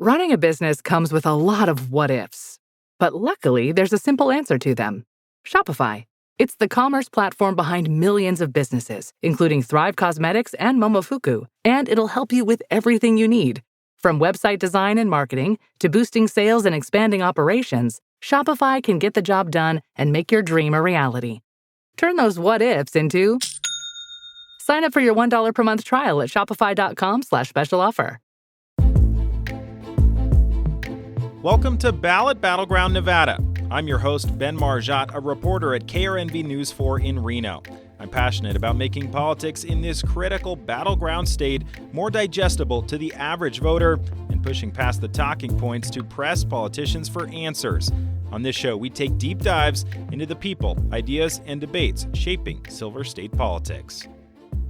Running a business comes with a lot of what ifs, but luckily there's a simple answer to them. Shopify. It's the commerce platform behind millions of businesses, including Thrive Cosmetics and Momofuku, and it'll help you with everything you need. From website design and marketing to boosting sales and expanding operations, Shopify can get the job done and make your dream a reality. Turn those what ifs into... Sign up for your $1 per month trial at shopify.com/special offer. Welcome to Ballot Battleground Nevada. I'm your host, Ben Marjat, a reporter at KRNV News 4 in Reno. I'm passionate about making politics in this critical battleground state more digestible to the average voter and pushing past the talking points to press politicians for answers. On this show, we take deep dives into the people, ideas, and debates shaping Silver State politics.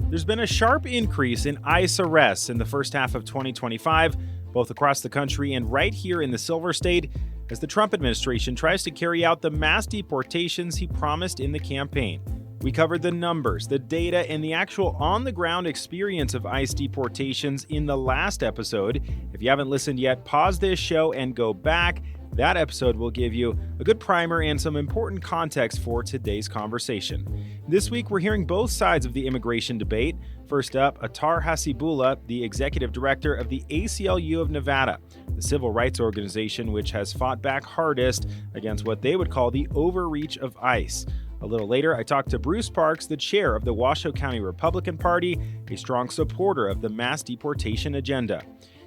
There's been a sharp increase in ICE arrests in the first half of 2025, both across the country and right here in the Silver State, as the Trump administration tries to carry out the mass deportations he promised in the campaign. We covered the numbers, the data, and the actual on-the-ground experience of ICE deportations in the last episode. If you haven't listened yet, pause this show and go back. That episode will give you a good primer and some important context for today's conversation. This week, we're hearing both sides of the immigration debate. First up, Athar Haseebullah, the executive director of the ACLU of Nevada, the civil rights organization which has fought back hardest against what they would call the overreach of ICE. A little later, I talked to Bruce Parks, the chair of the Washoe County Republican Party, a strong supporter of the mass deportation agenda.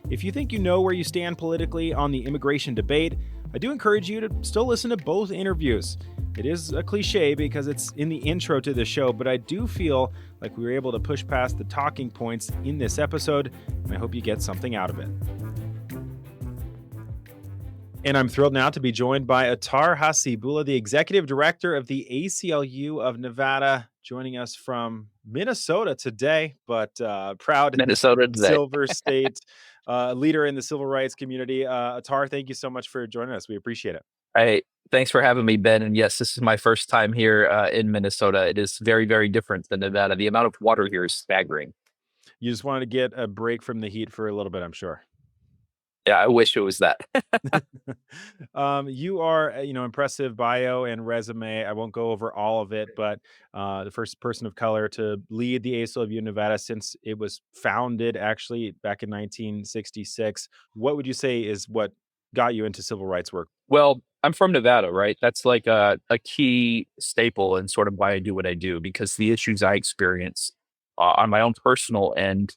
If you think you know where you stand politically on the immigration debate, I do encourage you to still listen to both interviews. It is a cliche because it's in the intro to the show, but I do feel like we were able to push past the talking points in this episode, and I hope you get something out of it. And I'm thrilled now to be joined by Athar Haseebullah, the executive director of the ACLU of Nevada, joining us from Minnesota today, but proud Minnesota today. Silver State leader in the civil rights community. Athar, thank you so much for joining us. We appreciate it. Hey, thanks for having me, Ben. And yes, this is my first time here in Minnesota. It is very, very different than Nevada. The amount of water here is staggering. You just wanted to get a break from the heat for a little bit, I'm sure. Yeah, I wish it was that. You are, impressive bio and resume. I won't go over all of it, but the first person of color to lead the ACLU of Nevada since it was founded, actually, back in 1966. What would you say is what got you into civil rights work? Well, I'm from Nevada, right? That's like a key staple in sort of why I do what I do, because the issues I experience on my own personal end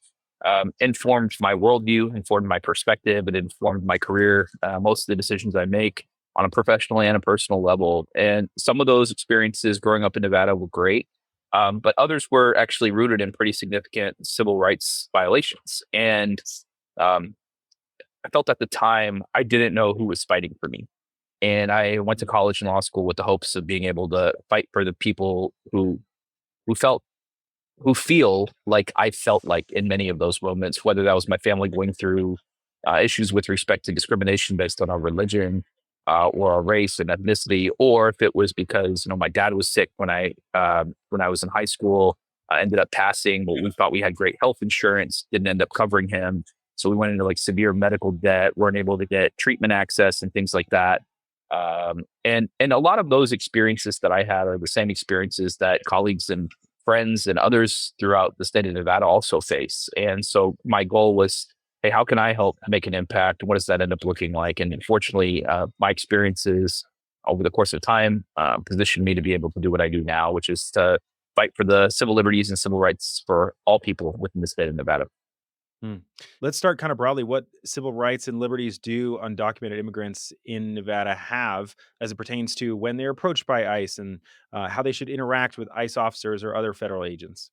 informed my worldview, informed my perspective, it informed my career, most of the decisions I make on a professional and a personal level. And some of those experiences growing up in Nevada were great, but others were actually rooted in pretty significant civil rights violations. And I felt at the time I didn't know who was fighting for me. And I went to college and law school with the hopes of being able to fight for the people who feel like I felt like in many of those moments, whether that was my family going through issues with respect to discrimination based on our religion or our race and ethnicity, or if it was because my dad was sick when I was in high school, ended up passing, but we thought we had great health insurance, didn't end up covering him, so we went into like severe medical debt, weren't able to get treatment access and things like that. And a lot of those experiences that I had are the same experiences that colleagues and friends and others throughout the state of Nevada also face. And so my goal was, hey, how can I help make an impact? What does that end up looking like? And unfortunately, my experiences over the course of time positioned me to be able to do what I do now, which is to fight for the civil liberties and civil rights for all people within the state of Nevada. Let's start kind of broadly. What civil rights and liberties do undocumented immigrants in Nevada have as it pertains to when they're approached by ICE and how they should interact with ICE officers or other federal agents?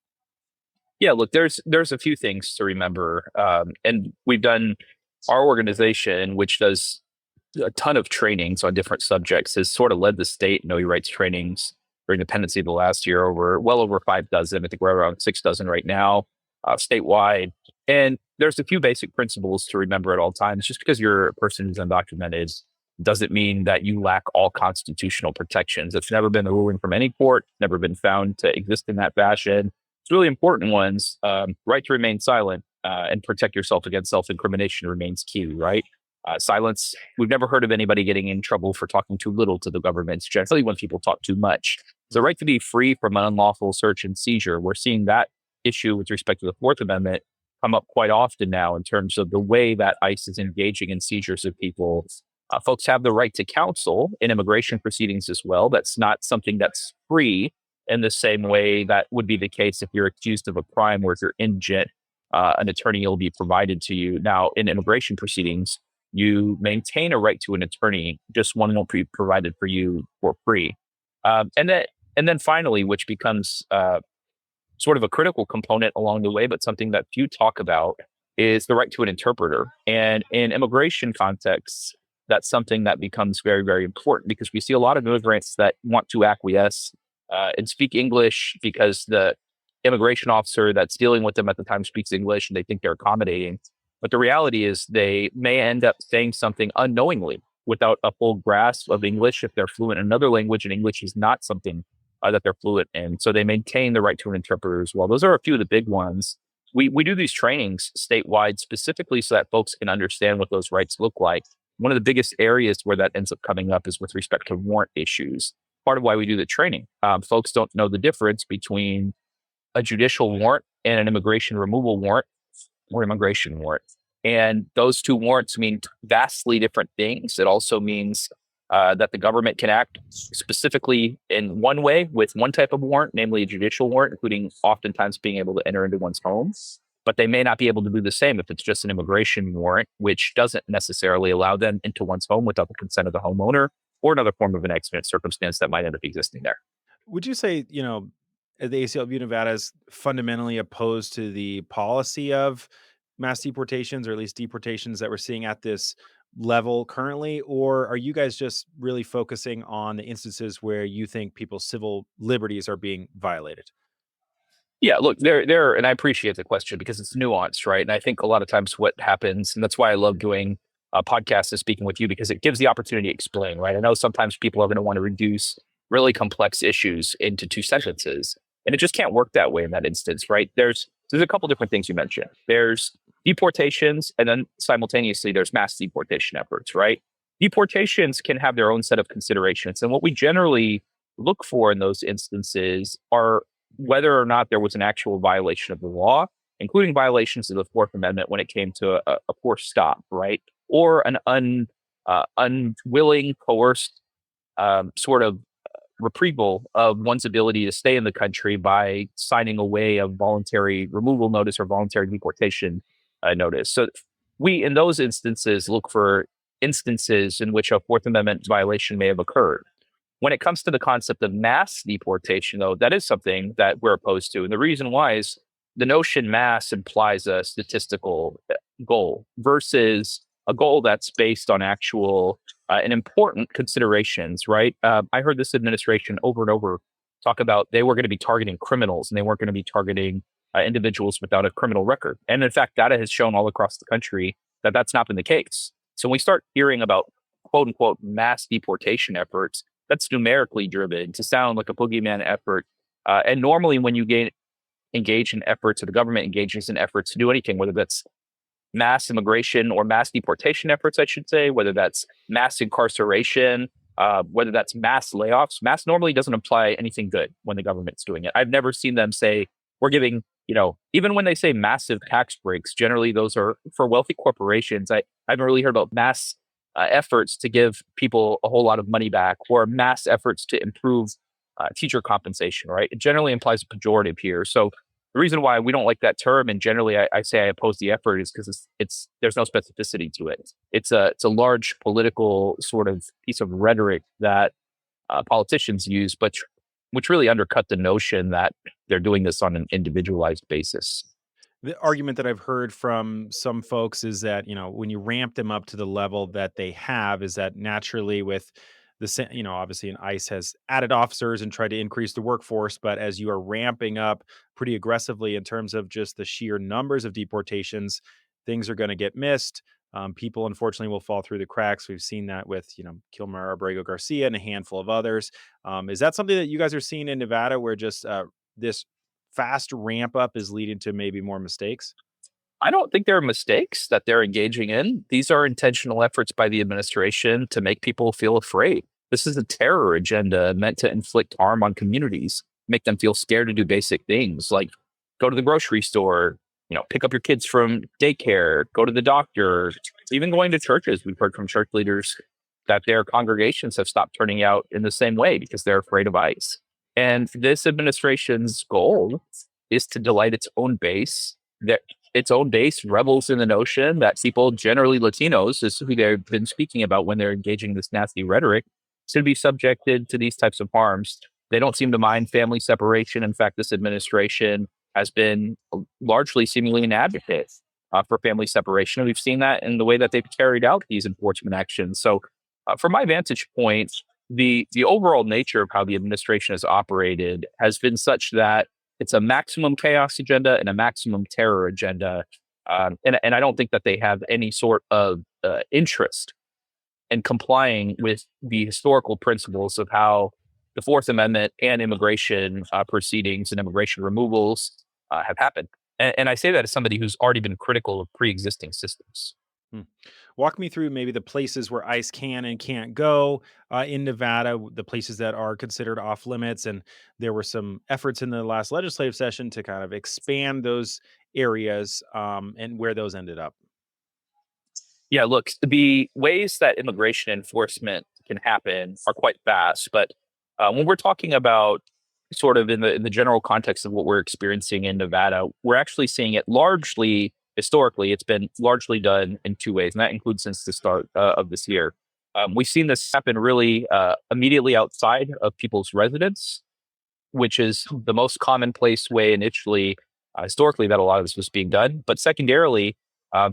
Yeah, look, there's a few things to remember. And we've done our organization, which does a ton of trainings on different subjects, has sort of led the state Know Your Rights trainings during the pendency of the last year well over 5 dozen. I think we're around 6 dozen right now, statewide. And there's a few basic principles to remember at all times. Just because you're a person who's undocumented doesn't mean that you lack all constitutional protections. It's never been a ruling from any court, never been found to exist in that fashion. It's really important ones. Right to remain silent and protect yourself against self-incrimination remains key, right? Silence. We've never heard of anybody getting in trouble for talking too little to the government. It's generally when people talk too much. The right to be free from an unlawful search and seizure. We're seeing that issue with respect to the Fourth Amendment come up quite often now in terms of the way that ICE is engaging in seizures of people. Folks have the right to counsel in immigration proceedings as well. That's not something that's free in the same way that would be the case if you're accused of a crime or if you're indigent. An attorney will be provided to you. Now, in immigration proceedings, you maintain a right to an attorney, just one won't be provided for you for free. And then finally, which becomes sort of a critical component along the way, but something that few talk about, is the right to an interpreter. And in immigration contexts, that's something that becomes very, very important because we see a lot of immigrants that want to acquiesce and speak English because the immigration officer that's dealing with them at the time speaks English and they think they're accommodating. But the reality is they may end up saying something unknowingly without a full grasp of English if they're fluent in another language and English is not something that they're fluent in. So they maintain the right to an interpreter as well. Those are a few of the big ones. We do these trainings statewide specifically so that folks can understand what those rights look like. One of the biggest areas where that ends up coming up is with respect to warrant issues. Part of why we do the training. Folks don't know the difference between a judicial warrant and an immigration removal warrant or immigration warrant. And those two warrants mean vastly different things. It also means that the government can act specifically in one way with one type of warrant, namely a judicial warrant, including oftentimes being able to enter into one's home. But they may not be able to do the same if it's just an immigration warrant, which doesn't necessarily allow them into one's home without the consent of the homeowner or another form of an accident circumstance that might end up existing there. Would you say, the ACLU of Nevada is fundamentally opposed to the policy of mass deportations, or at least deportations that we're seeing at this level currently? Or are you guys just really focusing on the instances where you think people's civil liberties are being violated? Yeah, look, and I appreciate the question because it's nuanced, right? And I think a lot of times what happens, and that's why I love doing podcasts and speaking with you because it gives the opportunity to explain, right? I know sometimes people are going to want to reduce really complex issues into two sentences, and it just can't work that way in that instance, right? There's a couple different things you mentioned. There's deportations, and then simultaneously there's mass deportation efforts, right? Deportations can have their own set of considerations, and what we generally look for in those instances are whether or not there was an actual violation of the law, including violations of the Fourth Amendment when it came to a poor stop, right? Or an unwilling, coerced sort of reprieval of one's ability to stay in the country by signing away a voluntary removal notice or voluntary deportation notice. So we, in those instances, look for instances in which a Fourth Amendment violation may have occurred. When it comes to the concept of mass deportation, though, that is something that we're opposed to. And the reason why is the notion mass implies a statistical goal versus a goal that's based on actual and important considerations, right? I heard this administration over and over talk about they were going to be targeting criminals and they weren't going to be targeting individuals without a criminal record. And in fact, data has shown all across the country that that's not been the case. So when we start hearing about quote unquote mass deportation efforts, that's numerically driven to sound like a boogeyman effort. And normally when you engage in efforts or the government engages in efforts to do anything, whether that's mass immigration or mass deportation efforts, I should say, whether that's mass incarceration, whether that's mass layoffs, mass normally doesn't imply anything good when the government's doing it. I've never seen them say, we're giving, even when they say massive tax breaks, generally those are for wealthy corporations. I haven't really heard about mass efforts to give people a whole lot of money back or mass efforts to improve teacher compensation, right? It generally implies a pejorative here. So the reason why we don't like that term, and generally I say I oppose the effort, is because it's there's no specificity to it. It's a large political sort of piece of rhetoric that politicians use, but which really undercut the notion that they're doing this on an individualized basis. The argument that I've heard from some folks is that, when you ramp them up to the level that they have, is that naturally with obviously an ICE has added officers and tried to increase the workforce, but as you are ramping up pretty aggressively in terms of just the sheer numbers of deportations, things are going to get missed. People unfortunately will fall through the cracks. We've seen that with, Kilmer Abrego Garcia and a handful of others. Is that something that you guys are seeing in Nevada where just this fast ramp up is leading to maybe more mistakes? I don't think there are mistakes that they're engaging in. These are intentional efforts by the administration to make people feel afraid. This is a terror agenda meant to inflict harm on communities, make them feel scared to do basic things like go to the grocery store, pick up your kids from daycare, go to the doctor, even going to churches. We've heard from church leaders that their congregations have stopped turning out in the same way because they're afraid of ICE. And this administration's goal is to delight its own base. That its own base revels in the notion that people, generally Latinos, is who they've been speaking about when they're engaging this nasty rhetoric, should be subjected to these types of harms. They don't seem to mind family separation. In fact, this administration has been largely seemingly an advocate for family separation. We've seen that in the way that they've carried out these enforcement actions. So, from my vantage point, the overall nature of how the administration has operated has been such that it's a maximum chaos agenda and a maximum terror agenda. And I don't think that they have any sort of interest in complying with the historical principles of how the Fourth Amendment and immigration proceedings and immigration removals have happened. And I say that as somebody who's already been critical of pre-existing systems. Hmm. Walk me through maybe the places where ICE can and can't go in Nevada, the places that are considered off limits. And there were some efforts in the last legislative session to kind of expand those areas and where those ended up. Yeah, look, the ways that immigration enforcement can happen are quite vast. But when we're talking about sort of in the general context of what we're experiencing in Nevada, we're actually seeing it largely historically. It's been largely done in two ways, and that includes since the start of this year. We've seen this happen really immediately outside of people's residence, which is the most commonplace way initially, historically, that a lot of this was being done. But secondarily,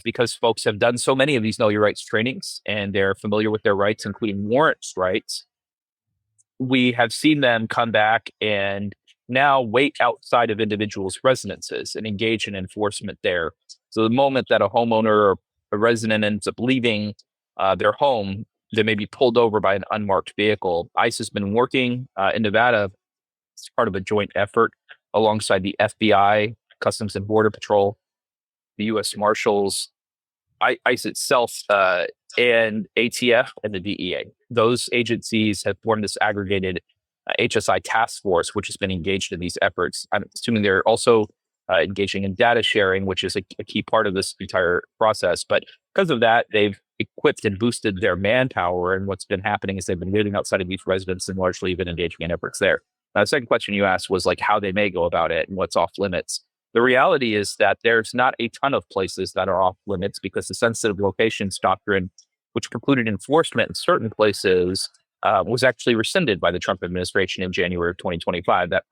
because folks have done so many of these Know Your Rights trainings and they're familiar with their rights, including warrants rights, we have seen them come back and now wait outside of individuals' residences and engage in enforcement there. So the moment that a homeowner or a resident ends up leaving their home, they may be pulled over by an unmarked vehicle. ICE has been working in Nevada as part of a joint effort alongside the FBI, Customs and Border Patrol, the U.S. Marshals, ICE itself, and ATF and the DEA. Those agencies have formed this aggregated HSI task force, which has been engaged in these efforts. I'm assuming they're also engaging in data sharing, which is a key part of this entire process. But because of that, they've equipped and boosted their manpower. And what's been happening is they've been living outside of these residents and largely been engaging in efforts there. Now, the second question you asked was like how they may go about it and what's off limits. The reality is that there's not a ton of places that are off limits because the sensitive locations doctrine, which precluded enforcement in certain places, was actually rescinded by the Trump administration in January of 2025. That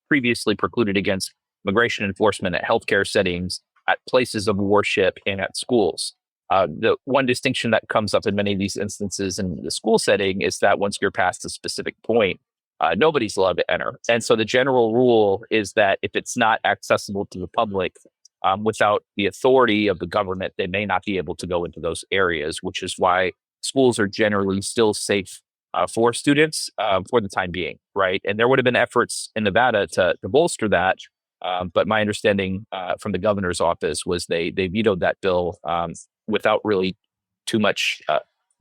previously precluded against immigration enforcement at healthcare settings, at places of worship, and at schools. The one distinction that comes up in many of these instances in the school setting is that once you're past a specific point, nobody's allowed to enter. And so the general rule is that if it's not accessible to the public without the authority of the government, they may not be able to go into those areas, which is why schools are generally still safe for students for the time being, right? And there would have been efforts in Nevada to bolster that. But my understanding from the governor's office was they vetoed that bill without really too much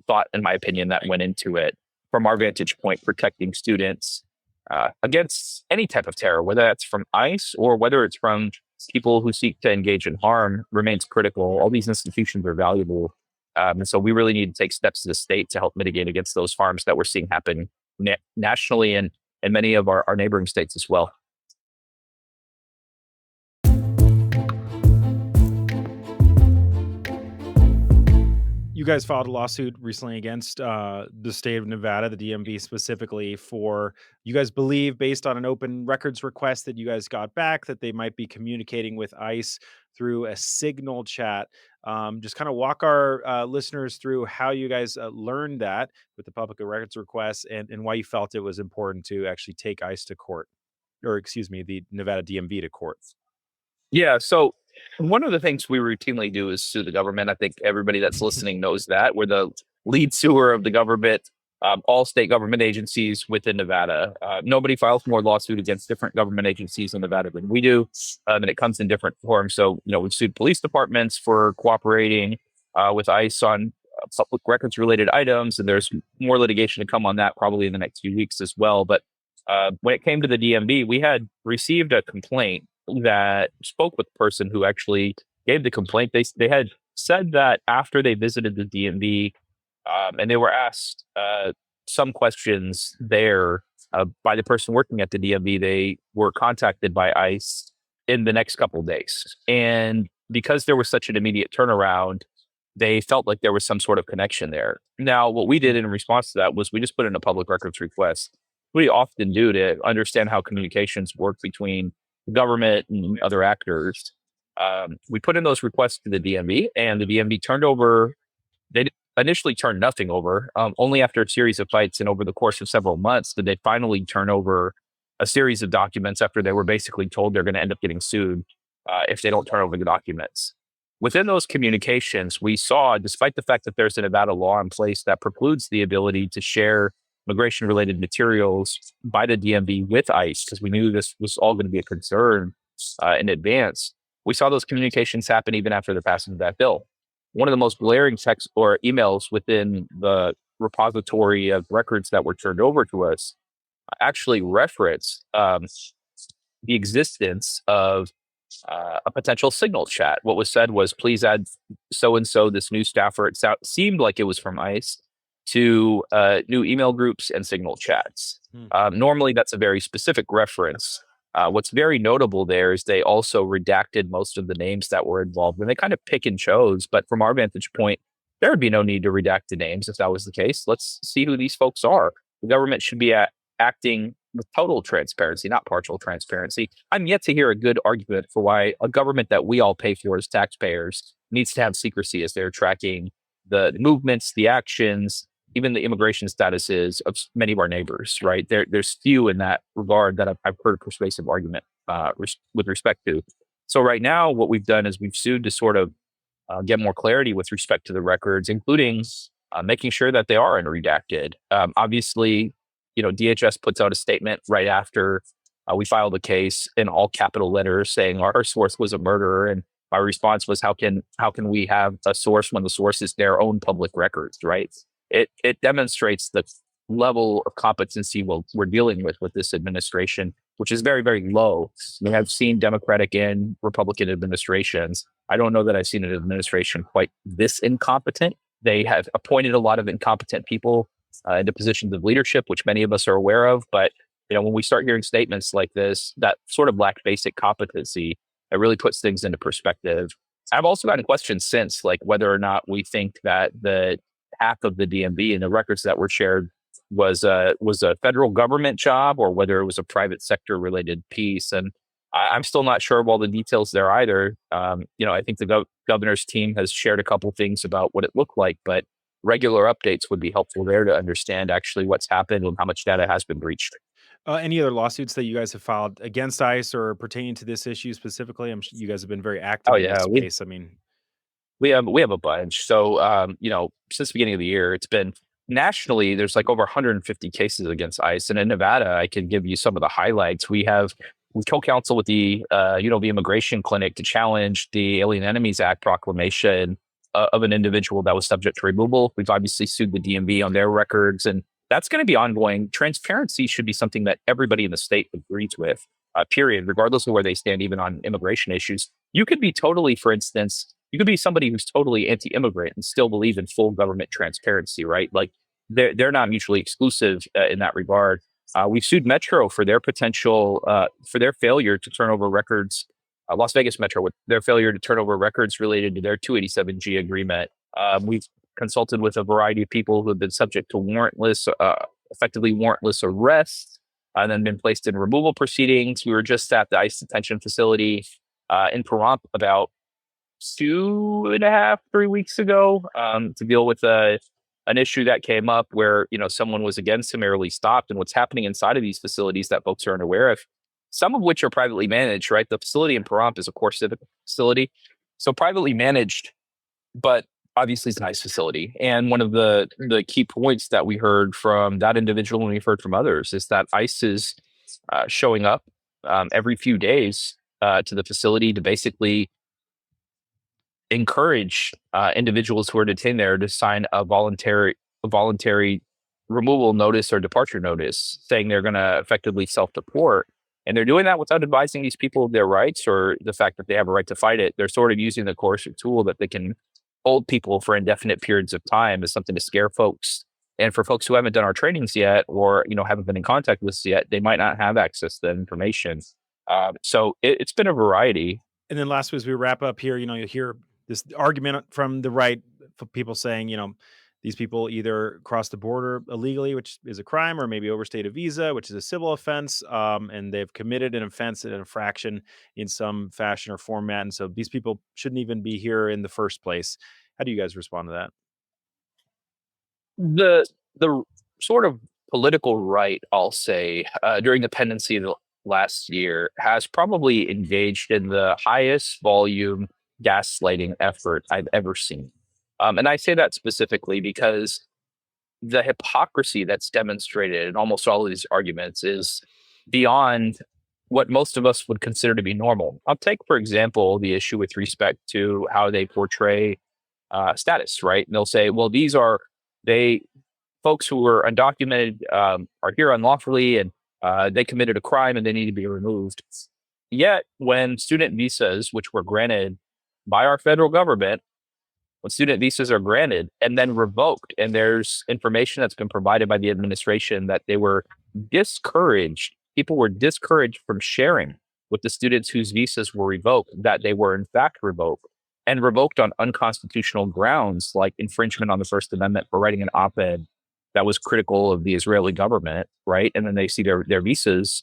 thought, in my opinion, that went into it. From our vantage point, protecting students against any type of terror, whether that's from ICE or whether it's from people who seek to engage in harm, remains critical. All these institutions are valuable. And so we really need to take steps as a state to help mitigate against those harms that we're seeing happen nationally and in many of our neighboring states as well. You guys filed a lawsuit recently against the state of Nevada, the DMV specifically, for you guys believe, based on an open records request that you guys got back, that they might be communicating with ICE through a signal chat. Just kind of walk our listeners through how you guys learned that with the public records request and why you felt it was important to actually take ICE to court, or excuse me, the Nevada DMV to court. Yeah. So one of the things we routinely do is sue the government. I think everybody that's listening knows that we're the lead suer of the government all state government agencies within Nevada. Nobody files more lawsuit against different government agencies in Nevada than we do, and it comes in different forms. So, we've sued police departments for cooperating with ICE on public records related items, and there's more litigation to come on that probably in the next few weeks as well. But when it came to the DMV, we had received a complaint that spoke with the person who actually gave the complaint. They had said that after they visited the DMV, and they were asked some questions there by the person working at the DMV, they were contacted by ICE in the next couple of days. And because there was such an immediate turnaround, they felt like there was some sort of connection there. Now, what we did in response to that was we just put in a public records request. We often do to understand how communications work between the government and other actors. We put in those requests to the DMV, and the DMV turned over. They initially turned nothing over. Only after a series of fights and over the course of several months did they finally turn over a series of documents after they were basically told they're going to end up getting sued if they don't turn over the documents. Within those communications, we saw, despite the fact that there's a Nevada law in place that precludes the ability to share immigration-related materials by the DMV with ICE, because we knew this was all going to be a concern in advance, we saw those communications happen even after the passing of that bill. One of the most glaring texts or emails within the repository of records that were turned over to us actually referenced the existence of a potential signal chat. What was said was, please add so-and-so, this new staffer. It seemed like it was from ICE, to new email groups and signal chats. Normally, that's a very specific reference. What's very notable there is they also redacted most of the names that were involved, and they kind of pick and chose. But from our vantage point, there would be no need to redact the names if that was the case. Let's see who these folks are. The government should be acting with total transparency, not partial transparency. I'm yet to hear a good argument for why a government that we all pay for as taxpayers needs to have secrecy as they're tracking the movements, the actions, even the immigration statuses of many of our neighbors, right? There's few in that regard that I've heard a persuasive argument with respect to. So right now, what we've done is we've sued to sort of get more clarity with respect to the records, including making sure that they are unredacted. Obviously, DHS puts out a statement right after we filed the case in all capital letters saying our source was a murderer. And my response was, how can we have a source when the source is their own public records, right? It demonstrates the level of competency we're dealing with this administration, which is very, very low. We have seen Democratic and Republican administrations. I don't know that I've seen an administration quite this incompetent. They have appointed a lot of incompetent people into positions of leadership, which many of us are aware of. But when we start hearing statements like this that sort of lack basic competency, it really puts things into perspective. I've also gotten questions since, like whether or not we think that the half of the DMV and the records that were shared was a federal government job or whether it was a private sector related piece. And I'm still not sure of all the details there either. I think the governor's team has shared a couple things about what it looked like, but regular updates would be helpful there to understand actually what's happened and how much data has been breached. Any other lawsuits that you guys have filed against ICE or pertaining to this issue specifically? You guys have been very active Oh in this yeah, space. we have a bunch. So since the beginning of the year, it's been nationally. There's like over 150 cases against ICE, and in Nevada, I can give you some of the highlights. We co-counsel with the the Immigration Clinic to challenge the Alien Enemies Act proclamation of an individual that was subject to removal. We've obviously sued the DMV on their records, and that's going to be ongoing. Transparency should be something that everybody in the state agrees with, period, regardless of where they stand, even on immigration issues. You could be totally, for instance, you could be somebody who's totally anti-immigrant and still believe in full government transparency, right? Like they're not mutually exclusive in that regard. We've sued Metro for their for their failure to turn over records. Las Vegas Metro, with their failure to turn over records related to their 287G agreement. We've consulted with a variety of people who have been subject to effectively warrantless arrests, and then been placed in removal proceedings. We were just at the ICE detention facility in Pahrump about 2.5, 3 weeks ago to deal with an issue that came up where someone was again summarily stopped, and what's happening inside of these facilities that folks are unaware of, some of which are privately managed, right? The facility in Pahrump is a core civic facility, so privately managed, but obviously it's an ICE facility. And one of the key points that we heard from that individual and we've heard from others is that ICE is showing up every few days to the facility to basically encourage individuals who are detained there to sign a voluntary removal notice or departure notice, saying they're going to effectively self-deport. And they're doing that without advising these people of their rights or the fact that they have a right to fight it. They're sort of using the coercive tool that they can hold people for indefinite periods of time as something to scare folks. And for folks who haven't done our trainings yet, or haven't been in contact with us yet, they might not have access to that information. So it's been a variety. And then last, as we wrap up here, you hear this argument from the right for people saying, these people either crossed the border illegally, which is a crime, or maybe overstayed a visa, which is a civil offense, and they've committed an offense and an infraction in some fashion or format. And so these people shouldn't even be here in the first place. How do you guys respond to that? The sort of political right, I'll say, during the pendency of the last year has probably engaged in the highest volume gaslighting effort I've ever seen. And I say that specifically because the hypocrisy that's demonstrated in almost all of these arguments is beyond what most of us would consider to be normal. I'll take, for example, the issue with respect to how they portray status, right? And they'll say, well, folks who were undocumented are here unlawfully and they committed a crime and they need to be removed. Yet, when student visas, which were granted by our federal government, when student visas are granted and then revoked, and there's information that's been provided by the administration that they were discouraged, people were discouraged from sharing with the students whose visas were revoked, that they were in fact revoked and revoked on unconstitutional grounds like infringement on the First Amendment for writing an op-ed that was critical of the Israeli government, right? And then they see their visas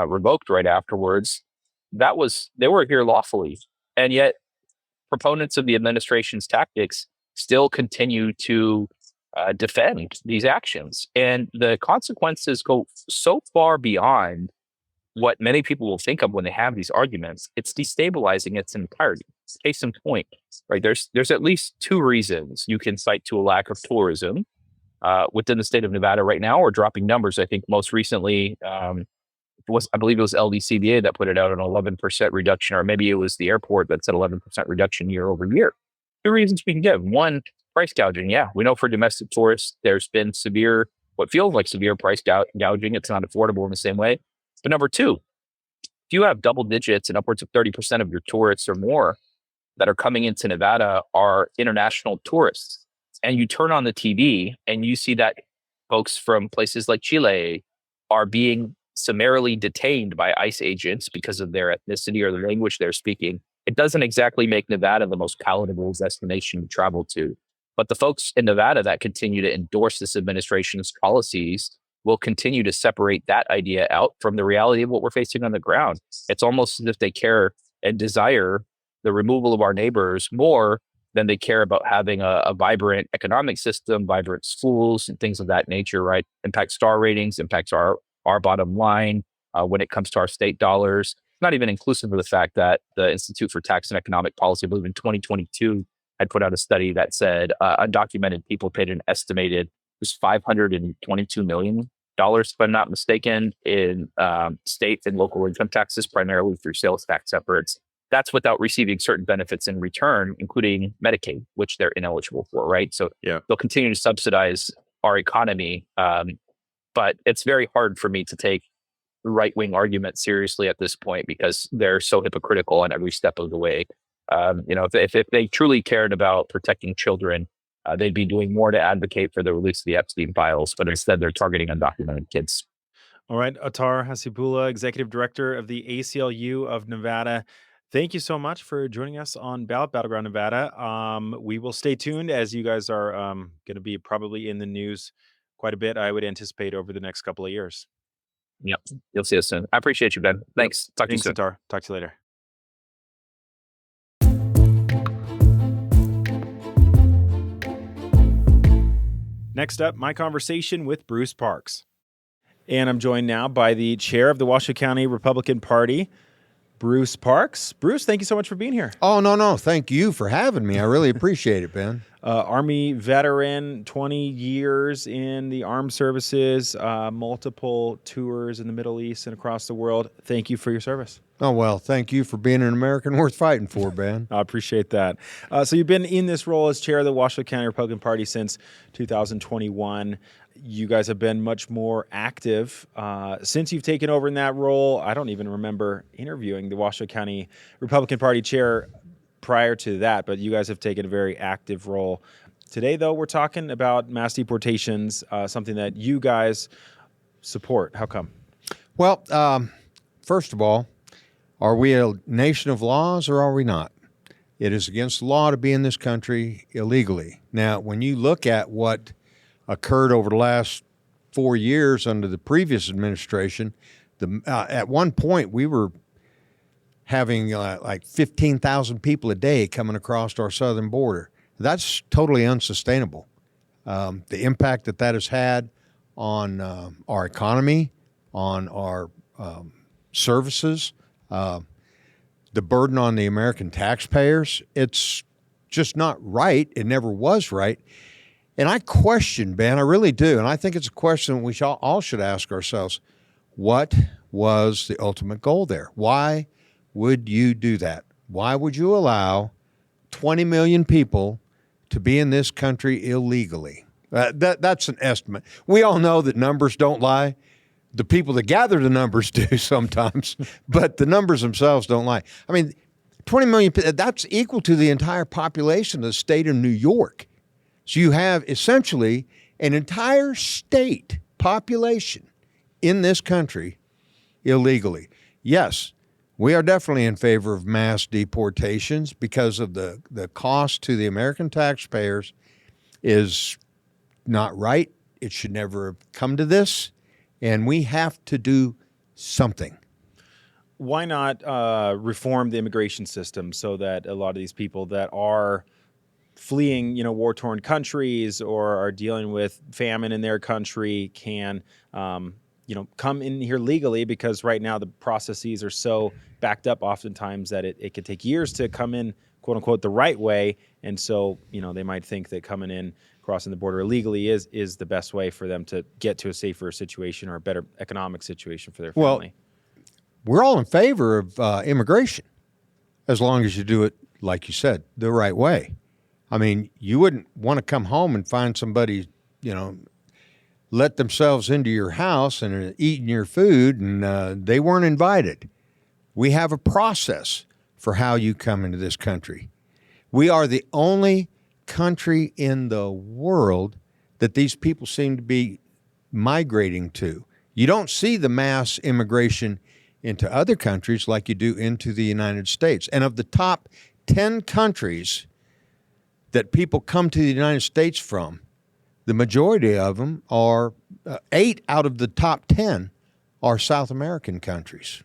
revoked right afterwards. They were here lawfully. And yet proponents of the administration's tactics still continue to defend these actions. And the consequences go so far beyond what many people will think of when they have these arguments. It's destabilizing its entirety. Case in point, right? There's at least two reasons you can cite to a lack of tourism within the state of Nevada right now, or dropping numbers. I think most recently, I believe it was LDCVA that put it out an 11% reduction, or maybe it was the airport that said 11% reduction year over year. Two reasons we can give. One, price gouging. Yeah, we know for domestic tourists, there's been what feels like severe price gouging. It's not affordable in the same way. But number two, if you have double digits and upwards of 30% of your tourists or more that are coming into Nevada are international tourists, and you turn on the TV and you see that folks from places like Chile are being summarily detained by ICE agents because of their ethnicity or the language they're speaking, it doesn't exactly make Nevada the most palatable destination to travel to. But the folks in Nevada that continue to endorse this administration's policies will continue to separate that idea out from the reality of what we're facing on the ground. It's almost as if they care and desire the removal of our neighbors more than they care about having a vibrant economic system, vibrant schools, and things of that nature, right? Impacts star ratings, impacts our bottom line when it comes to our state dollars. Not even inclusive of the fact that the Institute for Tax and Economic Policy, I believe in 2022, had put out a study that said undocumented people paid an estimated $522 million, if I'm not mistaken, in state and local income taxes, primarily through sales tax efforts. That's without receiving certain benefits in return, including Medicaid, which they're ineligible for, right? So they'll continue to subsidize our economy. But it's very hard for me to take right-wing arguments seriously at this point because they're so hypocritical on every step of the way. If they truly cared about protecting children, they'd be doing more to advocate for the release of the Epstein files, but instead they're targeting undocumented kids. All right. Athar Haseebullah, Executive Director of the ACLU of Nevada. Thank you so much for joining us on Battleground Nevada. We will stay tuned as you guys are going to be probably in the news quite a bit, I would anticipate, over the next couple of years. Yep. You'll see us soon. I appreciate you, Ben. Thanks. Talk to you soon. Athar. Talk to you later. Next up, my conversation with Bruce Parks. And I'm joined now by the chair of the Washoe County Republican Party, Bruce Parks. Bruce, thank you so much for being here. Oh, no. Thank you for having me. I really appreciate it, Ben. Army veteran, 20 years in the armed services, multiple tours in the Middle East and across the world. Thank you for your service. Oh, well, thank you for being an American worth fighting for, Ben. I appreciate that. So you've been in this role as chair of the Washoe County Republican Party since 2021. You guys have been much more active since you've taken over in that role. I don't even remember interviewing the Washoe County Republican Party chair prior to that, but you guys have taken a very active role. Today, though, we're talking about mass deportations, something that you guys support. How come? Well, first of all, are we a nation of laws or are we not? It is against the law to be in this country illegally. Now, when you look at what occurred over the last 4 years under the previous administration, at one point we were having like 15,000 people a day coming across our southern border. That's totally unsustainable. The impact that has had on our economy, on our services, the burden on the American taxpayers, it's just not right. It never was right. And I question, Ben, I really do, and I think it's a question we all should ask ourselves, what was the ultimate goal there? Why would you do that? Why would you allow 20 million people to be in this country illegally? That's an estimate. We all know that numbers don't lie. The people that gather the numbers do sometimes, but the numbers themselves don't lie. I mean, 20 million, that's equal to the entire population of the state of New York. So you have essentially an entire state population in this country illegally. Yes, we are definitely in favor of mass deportations because of the cost to the American taxpayers is not right. It should never have come to this, and we have to do something. Why not reform the immigration system so that a lot of these people that are fleeing, war-torn countries or are dealing with famine in their country can, come in here legally? Because right now the processes are so backed up oftentimes that it could take years to come in, quote unquote, the right way. And so, they might think that coming in, crossing the border illegally is the best way for them to get to a safer situation or a better economic situation for their family. Well, we're all in favor of immigration as long as you do it, like you said, the right way. I mean, you wouldn't want to come home and find somebody, let themselves into your house and are eating your food and they weren't invited. We have a process for how you come into this country. We are the only country in the world that these people seem to be migrating to. You don't see the mass immigration into other countries like you do into the United States. And of the top 10 countries that people come to the United States from, the majority of them are 8 out of the top 10 are South American countries.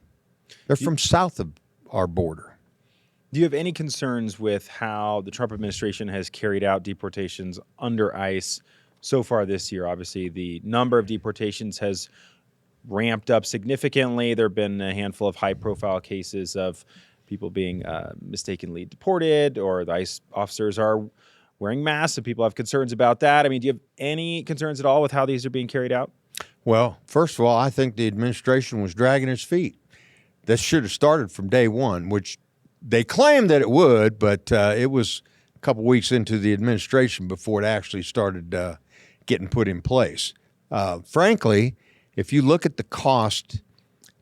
They're from south of our border. Do you have any concerns with how the Trump administration has carried out deportations under ICE so far this year? Obviously, the number of deportations has ramped up significantly. There have been a handful of high-profile cases of people being mistakenly deported, or the ICE officers are wearing masks, and people have concerns about that. I mean, do you have any concerns at all with how these are being carried out? Well, first of all, I think the administration was dragging its feet. This should have started from day one, which they claimed that it would, but it was a couple weeks into the administration before it actually started getting put in place. Frankly, if you look at the cost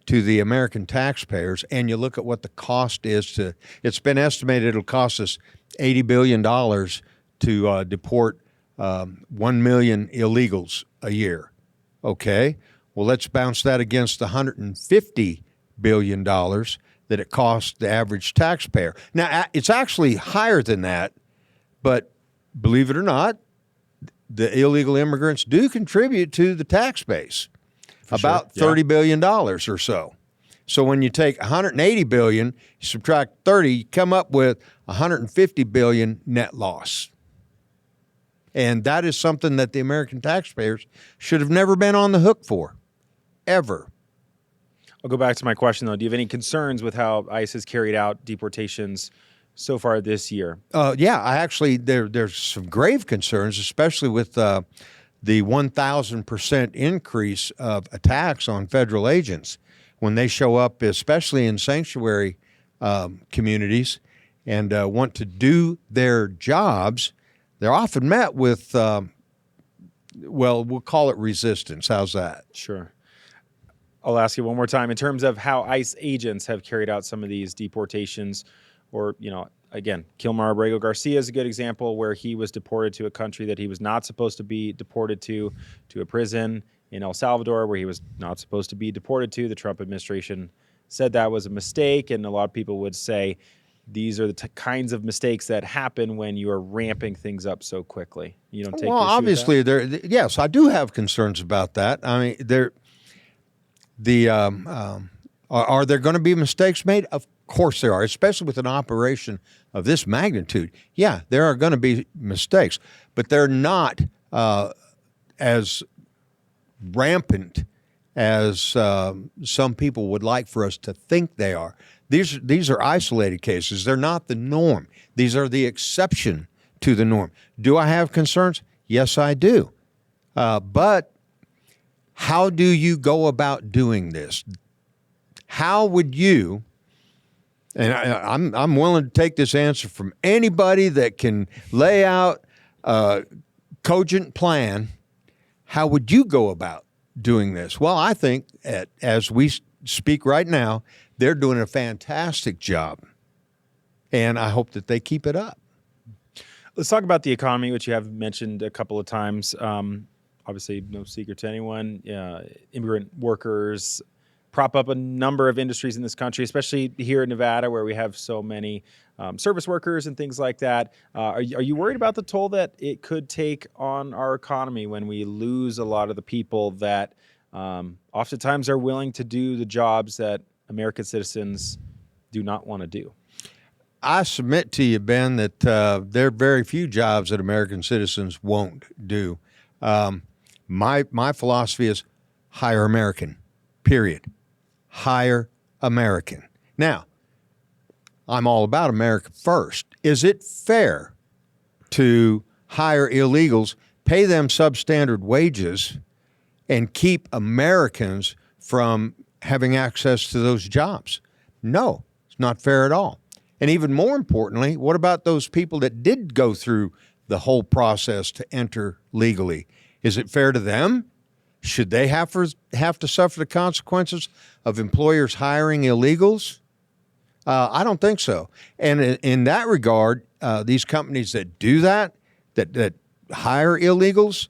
to the American taxpayers and you look at what the cost is it's been estimated it'll cost us $80 billion to deport 1 million illegals a year. Okay, well, let's bounce that against the $150 billion that it costs the average taxpayer. Now, it's actually higher than that, but believe it or not, the illegal immigrants do contribute to the tax base, about $30 billion or so. So when you take $180 billion, you subtract 30, you come up with $150 billion net loss. And that is something that the American taxpayers should have never been on the hook for, ever. I'll go back to my question, though. Do you have any concerns with how ICE has carried out deportations so far this year. Yeah, there's some grave concerns, especially with the 1,000% increase of attacks on federal agents when they show up, especially in sanctuary communities, and want to do their jobs. They're often met with, we'll call it resistance. How's that? Sure. I'll ask you one more time in terms of how ICE agents have carried out some of these deportations, or, again, Kilmar Abrego Garcia is a good example where he was deported to a country that he was not supposed to be deported to a prison in El Salvador where he was not supposed to be deported to. The Trump administration said that was a mistake, and a lot of people would say these are the kinds of mistakes that happen when you are ramping things up so quickly. You don't take well, issue obviously, with that? yes, I do have concerns about that. I mean, are there going to be mistakes made? Of course there are, especially with an operation of this magnitude. Yeah, there are going to be mistakes, but they're not as rampant as some people would like for us to think they are. These are isolated cases. They're not the norm. These are the exception to the norm. Do I have concerns? Yes, I do. But how do you go about doing this? How would you, and I'm willing to take this answer from anybody that can lay out a cogent plan, how would you go about doing this? Well, I think as we speak right now, they're doing a fantastic job, and I hope that they keep it up. Let's talk about the economy, which you have mentioned a couple of times. Obviously, no secret to anyone. Immigrant workers prop up a number of industries in this country, especially here in Nevada, where we have so many service workers and things like that. Are you worried about the toll that it could take on our economy when we lose a lot of the people that oftentimes are willing to do the jobs that American citizens do not want to do? I submit to you, Ben, that there are very few jobs that American citizens won't do. My philosophy is hire American, period. Hire American. Now, I'm all about America first. Is it fair to hire illegals, pay them substandard wages, and keep Americans from having access to those jobs? No, it's not fair at all. And even more importantly, what about those people that did go through the whole process to enter legally? Is it fair to them? Should they have to suffer the consequences of employers hiring illegals? I don't think so. And in that regard, these companies that do that hire illegals,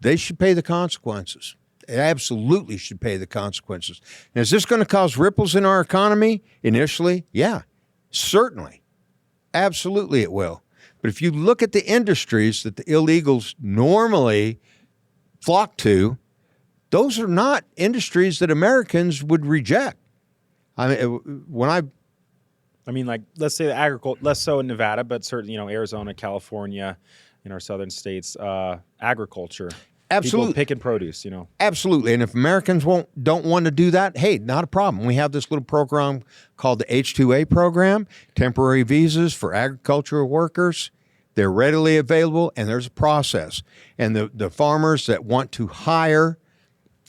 they should pay the consequences. They absolutely should pay the consequences. And is this going to cause ripples in our economy initially? Yeah, certainly. Absolutely it will. But if you look at the industries that the illegals normally flock to, those are not industries that Americans would reject. I mean, like, let's say the agriculture, less so in Nevada, but certainly, Arizona, California, in our southern states, agriculture. Absolutely. People picking produce, Absolutely. And if Americans don't want to do that, hey, not a problem. We have this little program called the H-2A program, temporary visas for agricultural workers. They're readily available, and there's a process. And the farmers that want to hire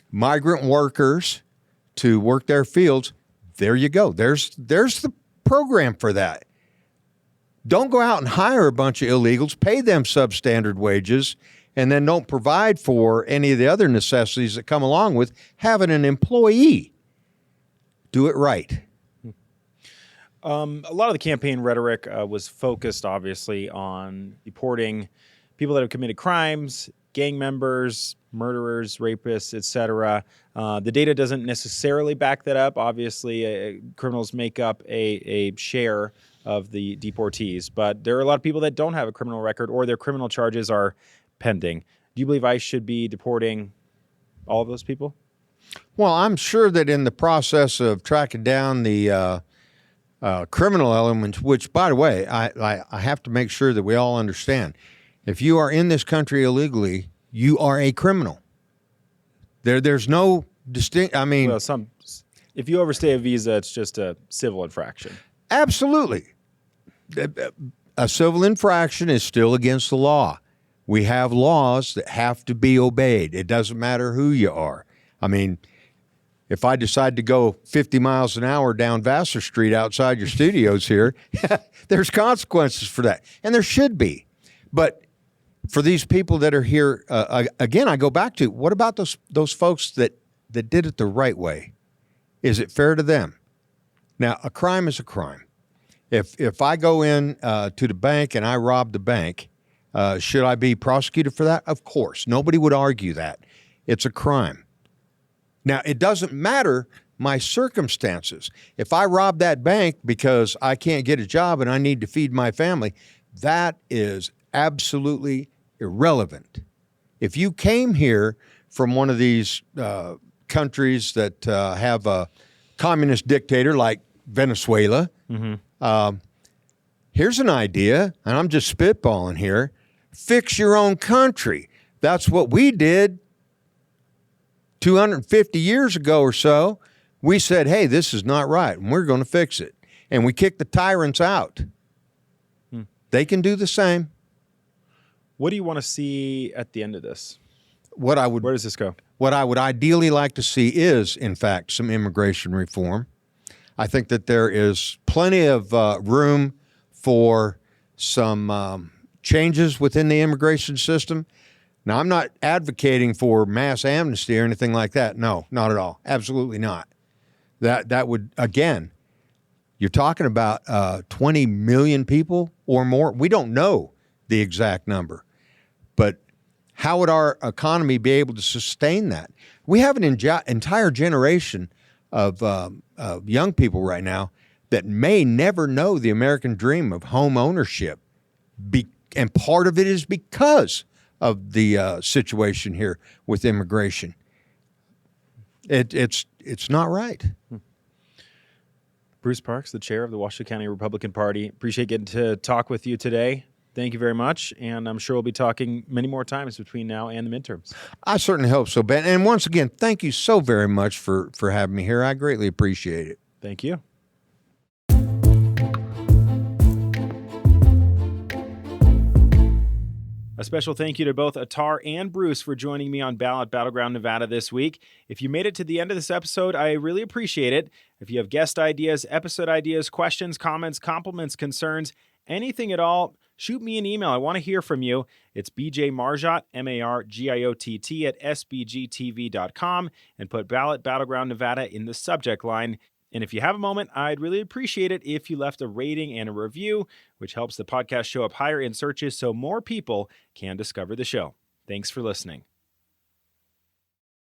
migrant workers to work their fields, there you go. There's the program for that. Don't go out and hire a bunch of illegals, pay them substandard wages, and then don't provide for any of the other necessities that come along with having an employee. Do it right. A lot of the campaign rhetoric was focused, obviously, on deporting people that have committed crimes, gang members, murderers, rapists, etc. The data doesn't necessarily back that up. Obviously, criminals make up a share of the deportees, but there are a lot of people that don't have a criminal record or their criminal charges are pending. Do you believe ICE should be deporting all of those people? Well, I'm sure that in the process of tracking down the criminal elements, which, by the way, I have to make sure that we all understand. If you are in this country illegally, you are a criminal. There's no distinct. I mean, if you overstay a visa, it's just a civil infraction. Absolutely. a civil infraction is still against the law. We have laws that have to be obeyed. It doesn't matter who you are. I mean, if I decide to go 50 miles an hour down Vassar Street outside your studios here, there's consequences for that. And there should be. But for these people that are here, again, I go back to, what about those folks that did it the right way? Is it fair to them? Now, a crime is a crime. If I go in to the bank and I rob the bank, should I be prosecuted for that? Of course. Nobody would argue that. It's a crime. Now, it doesn't matter my circumstances. If I rob that bank because I can't get a job and I need to feed my family, that is absolutely irrelevant. If you came here from one of these countries that have a communist dictator like Venezuela, here's an idea, and I'm just spitballing here. Fix your own country. That's what we did 250 years ago or so. We said, hey, this is not right, and we're going to fix it. And we kicked the tyrants out. They can do the same. What do you want to see at the end of this? Where does this go? What I would ideally like to see is, in fact, some immigration reform. I think that there is plenty of room for some changes within the immigration system. Now, I'm not advocating for mass amnesty or anything like that. No, not at all. Absolutely not. That would, again, you're talking about 20 million people or more. We don't know the exact number, but how would our economy be able to sustain that? We have an entire generation of young people right now that may never know the American dream of home ownership. And part of it is because of the situation here with immigration. It's not right. Bruce Parks, the chair of the Washoe County Republican Party. Appreciate getting to talk with you today. Thank you very much, and I'm sure we'll be talking many more times between now and the midterms. I certainly hope so, Ben. And once again, thank you so very much for having me here. I greatly appreciate it. Thank you. A special thank you to both Athar and Bruce for joining me on Ballot Battleground Nevada this week. If you made it to the end of this episode, I really appreciate it. If you have guest ideas, episode ideas, questions, comments, compliments, concerns, anything at all, shoot me an email. I want to hear from you. It's bjmargiot, MARGIOTT at sbgtv.com, and put Ballot Battleground Nevada in the subject line. And if you have a moment, I'd really appreciate it if you left a rating and a review, which helps the podcast show up higher in searches so more people can discover the show. Thanks for listening.